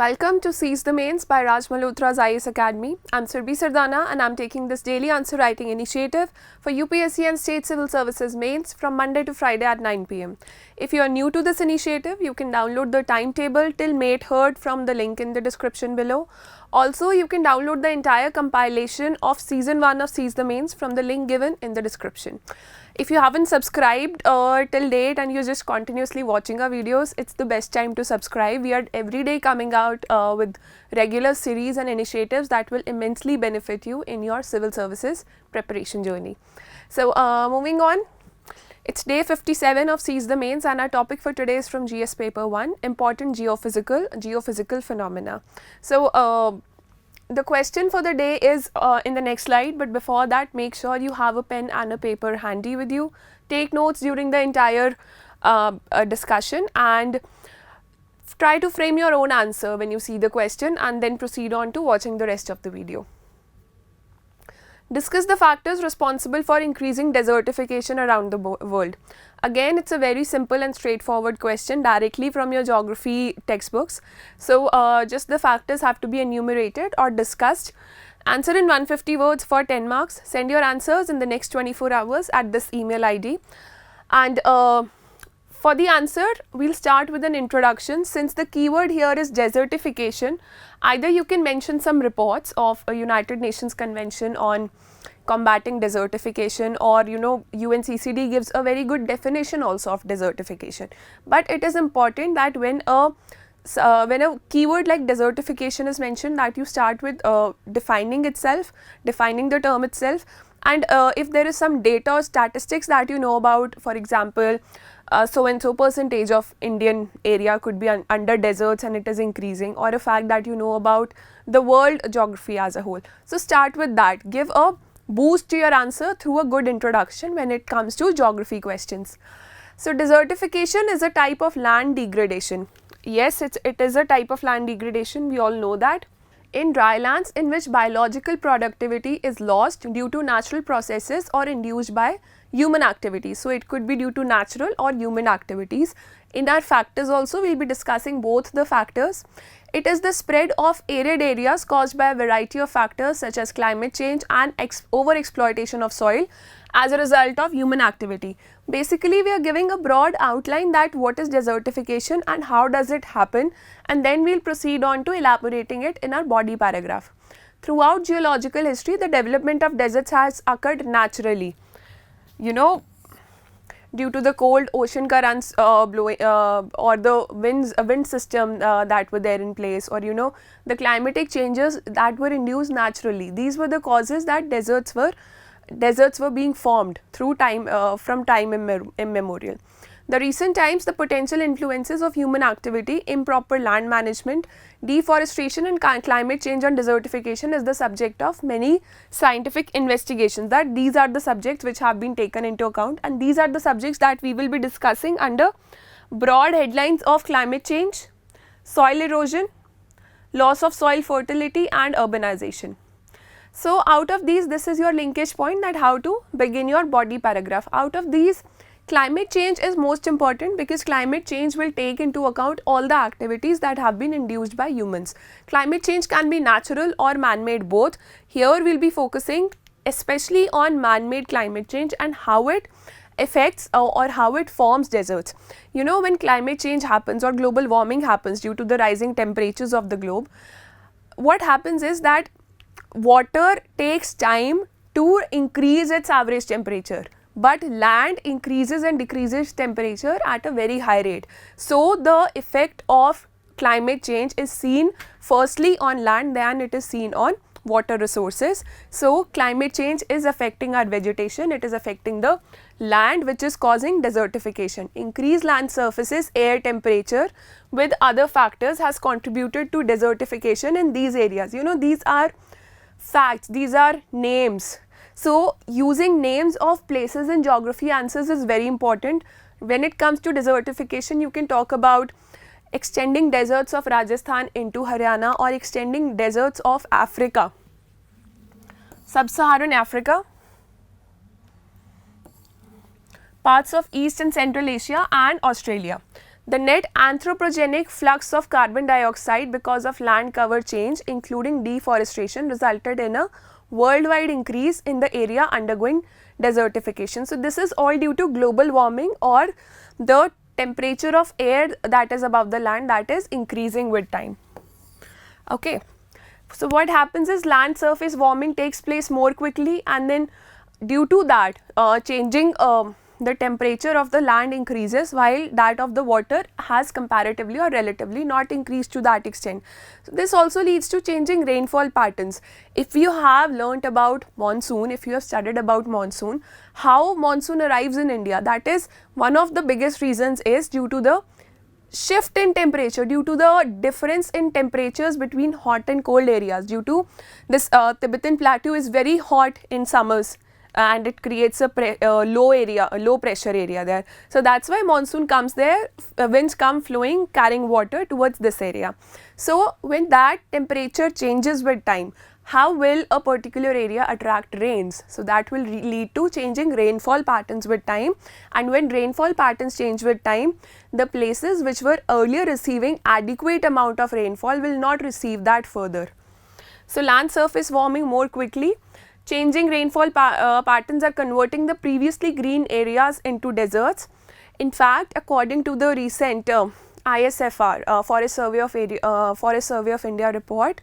Welcome to Seize the Mains by Malhotra's IAS Academy. I'm Surbhi Sardana and I'm taking this daily answer writing initiative for UPSC and State Civil Services Mains from Monday to Friday at 9 pm. If you are new to this initiative, you can download the timetable till May 3rd from the link in the description below. Also, you can download the entire compilation of Season 1 of Seize the Mains from the link given in the description. If you haven't subscribed till date and you're just continuously watching our videos, it's the best time to subscribe. We are every day coming out with regular series and initiatives that will immensely benefit you in your civil services preparation journey. So moving on, it's day 57 of Seize the Mains and our topic for today is from GS paper 1, important geophysical phenomena. So the question for the day is in the next slide, but before that, make sure you have a pen and a paper handy with you. Take notes during the entire discussion and try to frame your own answer when you see the question and then proceed on to watching the rest of the video. Discuss the factors responsible for increasing desertification around the world. Again, it's a very simple and straightforward question directly from your geography textbooks. So, just the factors have to be enumerated or discussed. Answer in 150 words for 10 marks. Send your answers in the next 24 hours at this email ID. And for the answer, we'll start with an introduction. Since the keyword here is desertification, either you can mention some reports of a United Nations Convention on combating desertification, or UNCCD gives a very good definition also of desertification. But it is important that when a keyword like desertification is mentioned, that you start with defining the term itself, and if there is some data or statistics that you know about, for example, so and so percentage of Indian area could be under deserts and it is increasing, or a fact that you know about the world geography as a whole. So start with that. Give a boost to your answer through a good introduction when it comes to geography questions. So desertification is a type of land degradation. Yes, it is a type of land degradation, we all know that. In dry lands in which biological productivity is lost due to natural processes or induced by human activities. So it could be due to natural or human activities. In our factors also, we will be discussing both the factors. It is the spread of arid areas caused by a variety of factors such as climate change and over-exploitation of soil as a result of human activity. Basically, we are giving a broad outline that what is desertification and how does it happen, and then we will proceed on to elaborating it in our body paragraph. Throughout geological history, the development of deserts has occurred naturally. Due to the cold ocean currents blowing or the wind system that were there in place, or the climatic changes that were induced naturally. These were the causes that deserts were being formed through time from time immemorial. The recent times, the potential influences of human activity, improper land management, deforestation and climate change and desertification is the subject of many scientific investigations. That these are the subjects which have been taken into account, and these are the subjects that we will be discussing under broad headlines of climate change, soil erosion, loss of soil fertility and urbanization. So out of these, this is your linkage point that how to begin your body paragraph. Out of these, climate change is most important because climate change will take into account all the activities that have been induced by humans. Climate change can be natural or man-made, both. Here we will be focusing especially on man-made climate change and how it affects or how it forms deserts. When climate change happens or global warming happens due to the rising temperatures of the globe, what happens is that water takes time to increase its average temperature, but land increases and decreases temperature at a very high rate. So the effect of climate change is seen firstly on land, then it is seen on water resources. So climate change is affecting our vegetation, it is affecting the land, which is causing desertification. Increased land surfaces, air temperature with other factors has contributed to desertification in these areas. These are facts, these are names. So using names of places in geography answers is very important. When it comes to desertification, you can talk about extending deserts of Rajasthan into Haryana, or extending deserts of Africa, sub-Saharan Africa, parts of East and Central Asia and Australia. The net anthropogenic flux of carbon dioxide because of land cover change, including deforestation, resulted in a worldwide increase in the area undergoing desertification. So, this is all due to global warming or the temperature of air that is above the land that is increasing with time. Okay. So, what happens is land surface warming takes place more quickly, and then due to that changing the temperature of the land increases while that of the water has comparatively or relatively not increased to that extent. So, this also leads to changing rainfall patterns. If you have learnt about monsoon, if you have studied about monsoon, how monsoon arrives in India, that is one of the biggest reasons is due to the shift in temperature, due to the difference in temperatures between hot and cold areas. Due to this Tibetan plateau is very hot in summers and it creates a low pressure area there. So, that is why monsoon comes there, winds come flowing carrying water towards this area. So, when that temperature changes with time, how will a particular area attract rains? So, that will lead to changing rainfall patterns with time, and when rainfall patterns change with time, the places which were earlier receiving adequate amount of rainfall will not receive that further. So, land surface warming more quickly, changing rainfall patterns are converting the previously green areas into deserts. In fact, according to the recent ISFR Forest Survey of India report,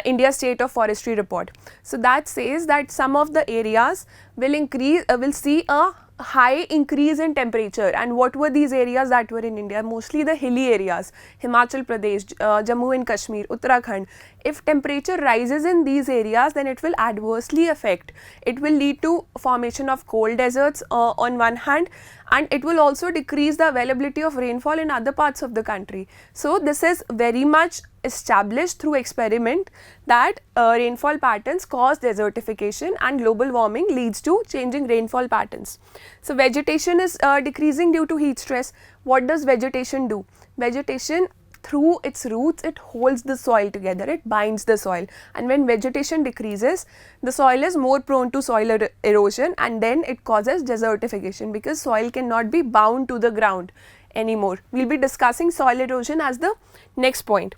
India State of Forestry report. So, that says that some of the areas will see a high increase in temperature. And what were these areas that were in India? Mostly the hilly areas, Himachal Pradesh, Jammu and Kashmir, Uttarakhand. If temperature rises in these areas, then it will adversely affect. It will lead to formation of cold deserts on one hand, and it will also decrease the availability of rainfall in other parts of the country. So, this is very much established through experiment that rainfall patterns cause desertification, and global warming leads to changing rainfall patterns. So, vegetation is decreasing due to heat stress. What does vegetation do? Vegetation, through its roots, it holds the soil together, it binds the soil, and when vegetation decreases, the soil is more prone to soil erosion, and then it causes desertification because soil cannot be bound to the ground anymore. We will be discussing soil erosion as the next point.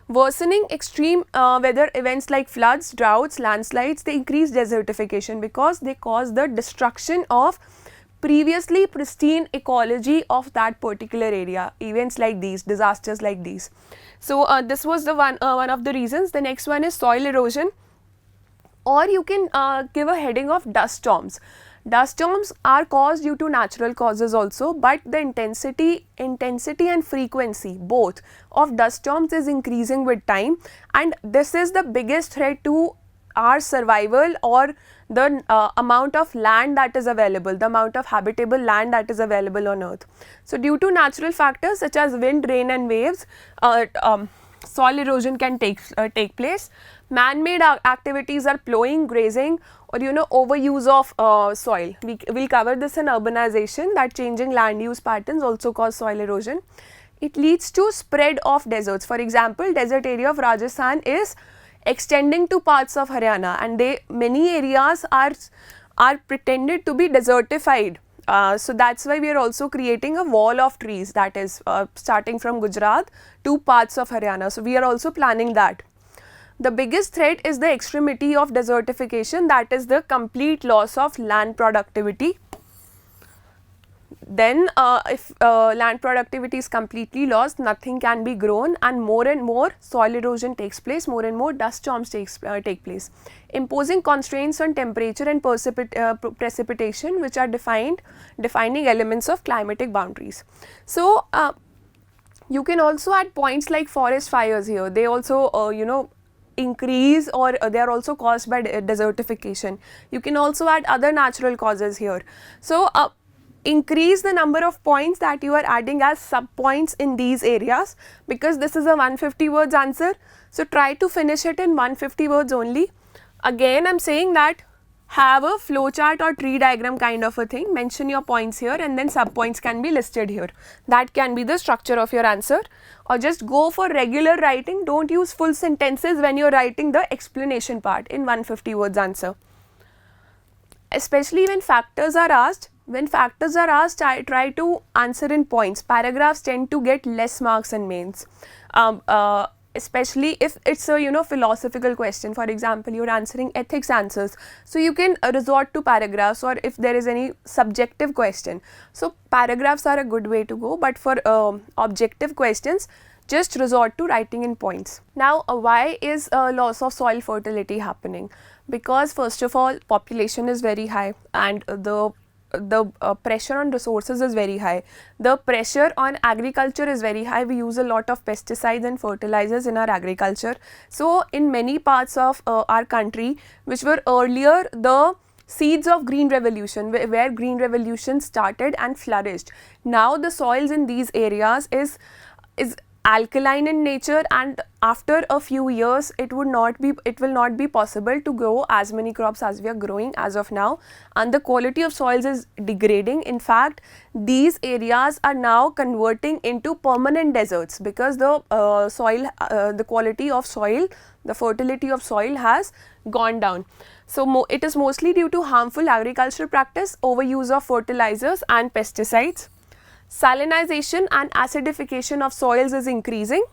Worsening extreme weather events like floods, droughts, landslides, they increase desertification because they cause the destruction of previously pristine ecology of that particular area. Events like these, disasters like these. So, this was the one of the reasons. The next one is soil erosion, or you can give a heading of dust storms. Dust storms are caused due to natural causes also, but the intensity and frequency both of dust storms is increasing with time, and this is the biggest threat to our survival or the amount of land that is available, the amount of habitable land that is available on earth. So, due to natural factors such as wind, rain and waves, soil erosion can take place. Man-made activities are plowing, grazing, or overuse of soil. We will cover this in urbanization, that changing land use patterns also cause soil erosion. It leads to spread of deserts. For example, desert area of Rajasthan is extending to parts of Haryana, and many areas are pretended to be desertified. So, that is why we are also creating a wall of trees, that is starting from Gujarat to parts of Haryana. So, we are also planning that. The biggest threat is the extremity of desertification, that is the complete loss of land productivity. Then if land productivity is completely lost, nothing can be grown, and more soil erosion takes place, more and more dust storms take place. Imposing constraints on temperature and precipitation, which are defining elements of climatic boundaries. So, you can also add points like forest fires here. They also increase, or they are also caused by desertification. You can also add other natural causes here. So, increase the number of points that you are adding as sub points in these areas, because this is a 150 words answer. So, try to finish it in 150 words only. Again, I am saying that have a flow chart or tree diagram kind of a thing, mention your points here, and then sub points can be listed here. That can be the structure of your answer, or just go for regular writing. Don't use full sentences when you are writing the explanation part in 150 words answer. Especially when factors are asked, When factors are asked, I try to answer in points. Paragraphs tend to get less marks in mains, um, uh, especially if it's a philosophical question. For example, you're answering ethics answers, so you can resort to paragraphs, or if there is any subjective question. So paragraphs are a good way to go, but for objective questions, just resort to writing in points. Now, why is loss of soil fertility happening? Because first of all, population is very high, and the pressure on resources is very high. The pressure on agriculture is very high. We use a lot of pesticides and fertilizers in our agriculture. So in many parts of our country, which were earlier the seeds of green revolution, where green revolution started and flourished, now the soils in these areas is alkaline in nature, and after a few years it will not be possible to grow as many crops as we are growing as of now, and the quality of soils is degrading. In fact, these areas are now converting into permanent deserts because the the quality of soil, the fertility of soil has gone down. So it is mostly due to harmful agricultural practice, overuse of fertilizers and pesticides. Salinization and acidification of soils is increasing.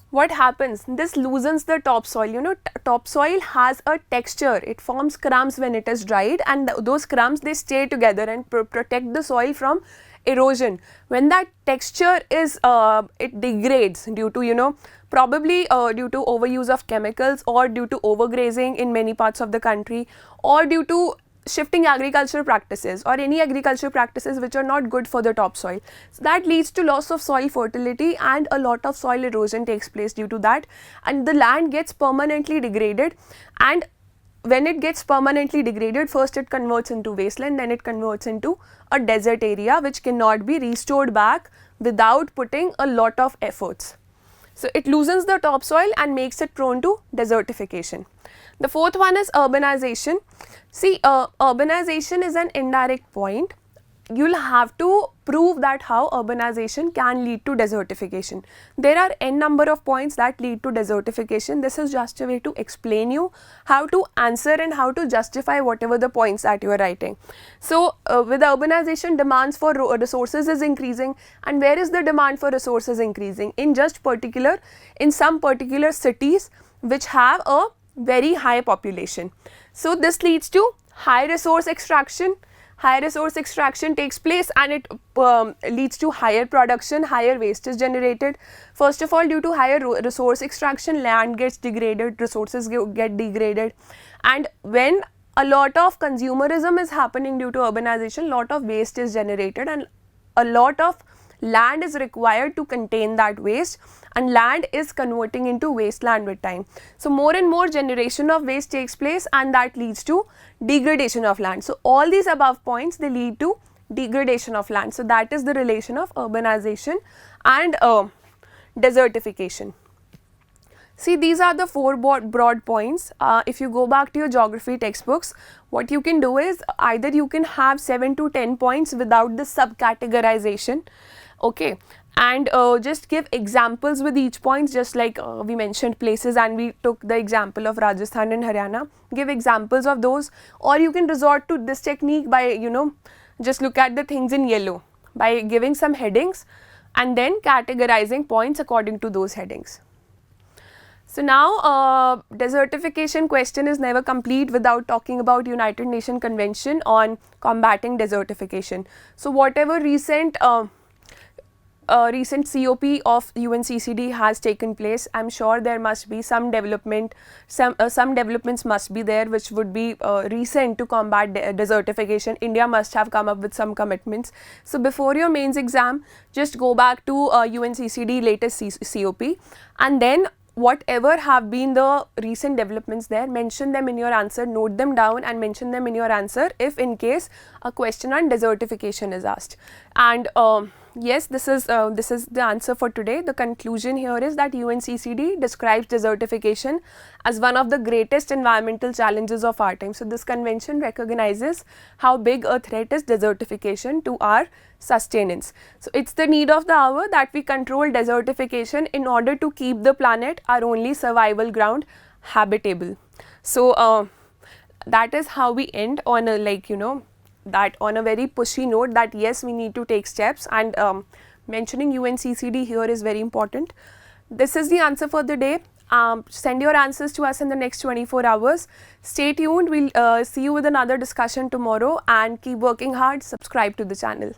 What happens? This loosens the topsoil. Topsoil has a texture. It forms crumbs when it is dried, and those crumbs, they stay together and protect the soil from erosion. When that texture is it degrades due to probably due to overuse of chemicals, or due to overgrazing in many parts of the country, or due to shifting agricultural practices, or any agricultural practices which are not good for the topsoil. So that leads to loss of soil fertility, and a lot of soil erosion takes place due to that, and the land gets permanently degraded. And when it gets permanently degraded, first it converts into wasteland, then it converts into a desert area which cannot be restored back without putting a lot of efforts. So it loosens the topsoil and makes it prone to desertification. The fourth one is urbanization. See, urbanization is an indirect point. You'll have to prove that how urbanization can lead to desertification. There are n number of points that lead to desertification. This is just a way to explain you how to answer and how to justify whatever the points that you are writing. So with urbanization, demands for resources is increasing, and where is the demand for resources increasing? In some particular cities which have a very high population. So this leads to high resource extraction. High resource extraction takes place, and it leads to higher production, higher waste is generated. First of all, due to higher resource extraction, land gets degraded, resources get degraded, and when a lot of consumerism is happening due to urbanization, lot of waste is generated, and a lot of land is required to contain that waste, and land is converting into wasteland with time. So more and more generation of waste takes place, and that leads to degradation of land. So all these above points, they lead to degradation of land. So that is the relation of urbanization and desertification. See, these are the four broad points. If you go back to your geography textbooks, what you can do is either you can have 7 to 10 points without the subcategorization, okay, and just give examples with each points, just like we mentioned places and we took the example of Rajasthan and Haryana. Give examples of those, or you can resort to this technique by just look at the things in yellow by giving some headings and then categorizing points according to those headings. So now desertification question is never complete without talking about United Nations Convention on combating desertification. So whatever recent COP of UNCCD has taken place, I am sure there must be some developments must be there which would be recent to combat desertification. India must have come up with some commitments. So before your mains exam, just go back to UNCCD latest COP, and then whatever have been the recent developments there, mention them in your answer, note them down and mention them in your answer if in case a question on desertification is asked. And yes, this is the answer for today. The conclusion here is that UNCCD describes desertification as one of the greatest environmental challenges of our time. So this convention recognizes how big a threat is desertification to our sustenance. So it's the need of the hour that we control desertification in order to keep the planet, our only survival ground, habitable. So that is how we end on a that on a very pushy note that yes, we need to take steps, and mentioning UNCCD here is very important. This is the answer for the day. Send your answers to us in the next 24 hours. Stay tuned. We'll see you with another discussion tomorrow, and keep working hard. Subscribe to the channel.